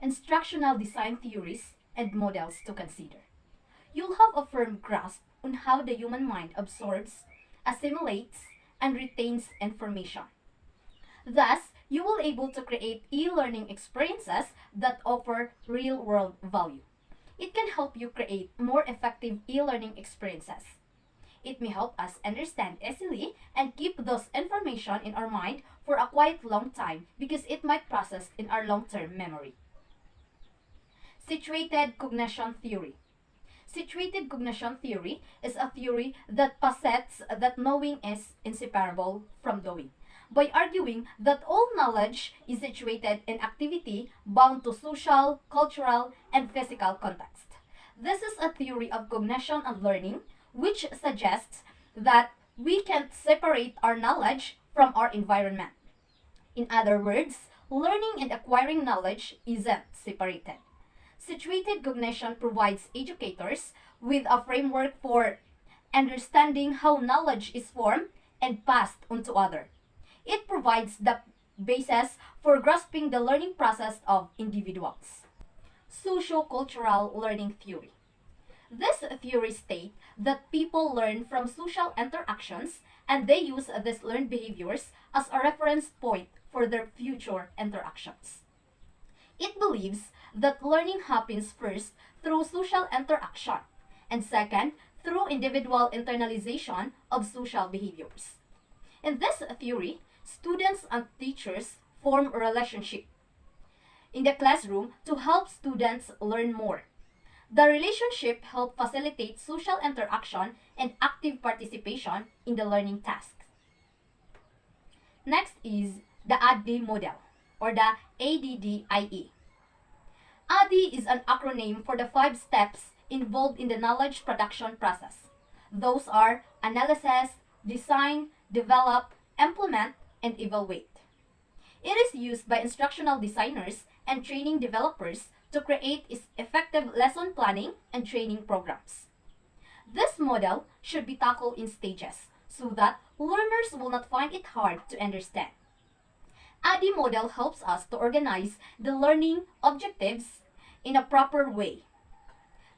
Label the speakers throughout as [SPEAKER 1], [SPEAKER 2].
[SPEAKER 1] instructional design theories, and models to consider. You'll have a firm grasp on how the human mind absorbs, assimilates, and retains information. Thus, you will be able to create e-learning experiences that offer real-world value. It can help you create more effective e-learning experiences. It may help us understand easily and keep those information in our mind for a quite long time because it might process in our long-term memory. Situated cognition theory. Situated cognition theory is a theory that posits that knowing is inseparable from doing, by arguing that all knowledge is situated in activity bound to social, cultural, and physical context. This is a theory of cognition and learning which suggests that we can't separate our knowledge from our environment. In other words, learning and acquiring knowledge isn't separated. Situated cognition provides educators with a framework for understanding how knowledge is formed and passed on to others. It provides the basis for grasping the learning process of individuals. Socio-cultural learning theory. This theory states that people learn from social interactions and they use these learned behaviors as a reference point for their future interactions. It believes that learning happens first through social interaction and second through individual internalization of social behaviors. In this theory, students and teachers form a relationship in the classroom to help students learn more. The relationship helps facilitate social interaction and active participation in the learning tasks. Next is the ADDIE model, or the ADDIE. ADDIE is an acronym for the 5 steps involved in the knowledge production process. Those are analysis, design, develop, implement, and evaluate. It is used by instructional designers and training developers to create effective lesson planning and training programs. This model should be tackled in stages so that learners will not find it hard to understand. ADDIE model helps us to organize the learning objectives in a proper way.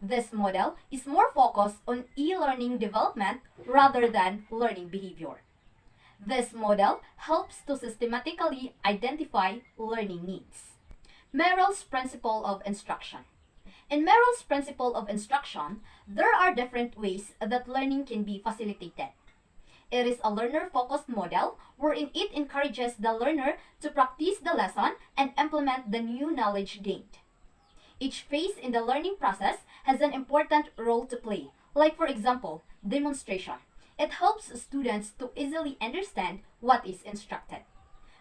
[SPEAKER 1] This model is more focused on e-learning development rather than learning behavior. This model helps to systematically identify learning needs. Merrill's principle of instruction. In Merrill's principle of instruction, there are different ways that learning can be facilitated. It is a learner-focused model wherein it encourages the learner to practice the lesson and implement the new knowledge gained. Each phase in the learning process has an important role to play, like for example, demonstration. It helps students to easily understand what is instructed.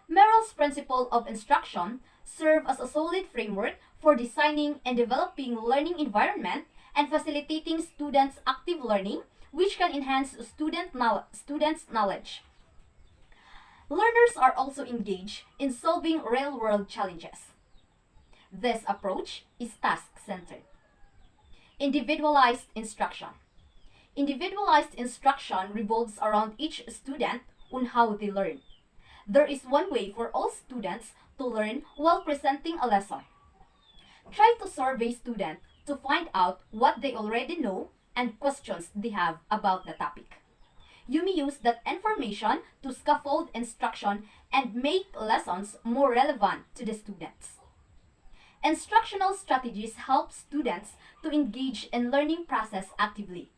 [SPEAKER 1] Merrill's principle of instruction serve as a solid framework for designing and developing learning environment and facilitating students' active learning, which can enhance students' knowledge. Learners are also engaged in solving real-world challenges. This approach is task-centered. Individualized instruction. Individualized instruction revolves around each student on how they learn. There is one way for all students to learn while presenting a lesson. Try to survey students to find out what they already know and questions they have about the topic. You may use that information to scaffold instruction and make lessons more relevant to the students. Instructional strategies help students to engage in learning process actively.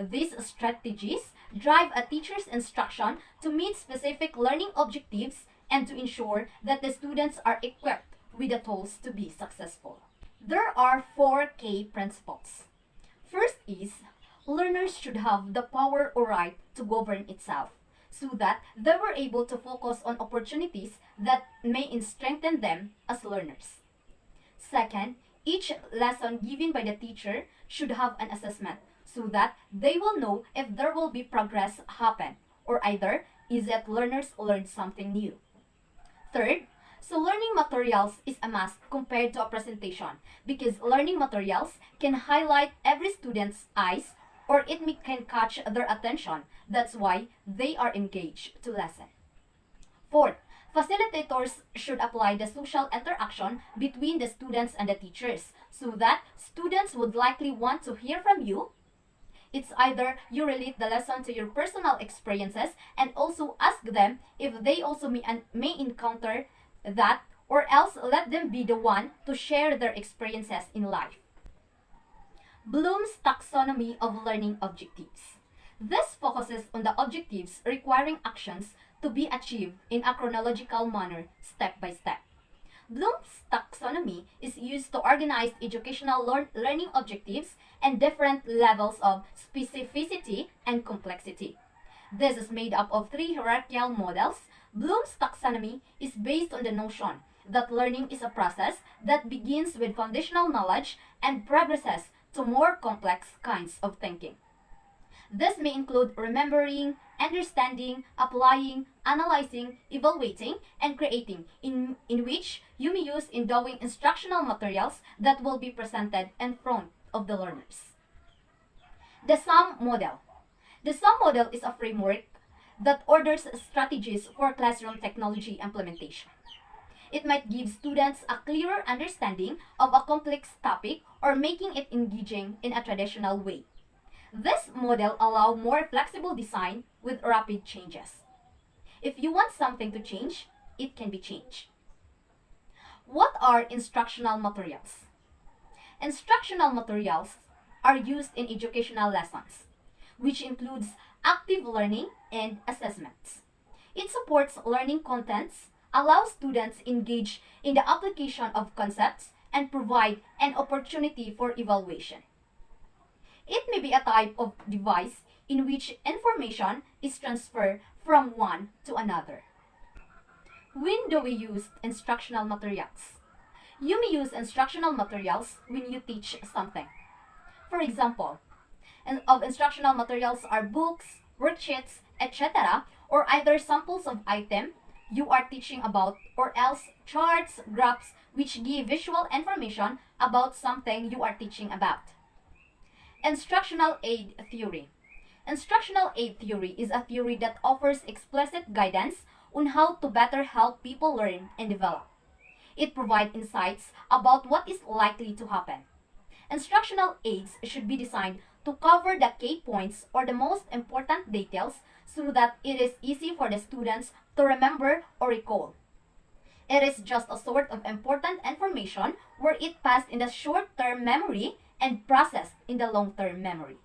[SPEAKER 1] These strategies drive a teacher's instruction to meet specific learning objectives and to ensure that the students are equipped with the tools to be successful. There are 4 key principles. First is, learners should have the power or right to govern itself so that they were able to focus on opportunities that may strengthen them as learners. Second, each lesson given by the teacher should have an assessment so that they will know if there will be progress happen or either is that learners learned something new. Third, so learning materials is a must compared to a presentation because learning materials can highlight every student's eyes or can catch their attention. That's why they are engaged to lesson. Fourth, Facilitators should apply the social interaction between the students and the teachers so that students would likely want to hear from you. It's either you relate the lesson to your personal experiences and also ask them if they also may encounter that, or else let them be the one to share their experiences in life. Bloom's taxonomy of learning objectives. This focuses on the objectives requiring actions to be achieved in a chronological manner, step by step. Bloom's taxonomy is used to organize educational learning objectives and different levels of specificity and complexity. This is made up of 3 hierarchical models. Bloom's taxonomy is based on the notion that learning is a process that begins with foundational knowledge and progresses to more complex kinds of thinking. This may include remembering, understanding, applying, analyzing, evaluating, and creating, in which you may use endowing instructional materials that will be presented in front of the learners. The SUM model. The SUM model is a framework that orders strategies for classroom technology implementation. It might give students a clearer understanding of a complex topic or making it engaging in a traditional way. This model allows more flexible design with rapid changes. If you want something to change, it can be changed. What are instructional materials? Instructional materials are used in educational lessons, which includes active learning and assessments. It supports learning contents, allows students engage in the application of concepts, and provide an opportunity for evaluation. It may be a type of device in which information is transferred from one to another. When do we use instructional materials? You may use instructional materials when you teach something. For example, of instructional materials are books, worksheets, etc., or either samples of item you are teaching about, or else charts, graphs, which give visual information about something you are teaching about. Instructional aid theory. Instructional aid theory is a theory that offers explicit guidance on how to better help people learn and develop. It provides insights about what is likely to happen. Instructional aids should be designed to cover the key points or the most important details so that it is easy for the students to remember or recall. It is just a sort of important information where it passed in the short-term memory and processed in the long-term memory.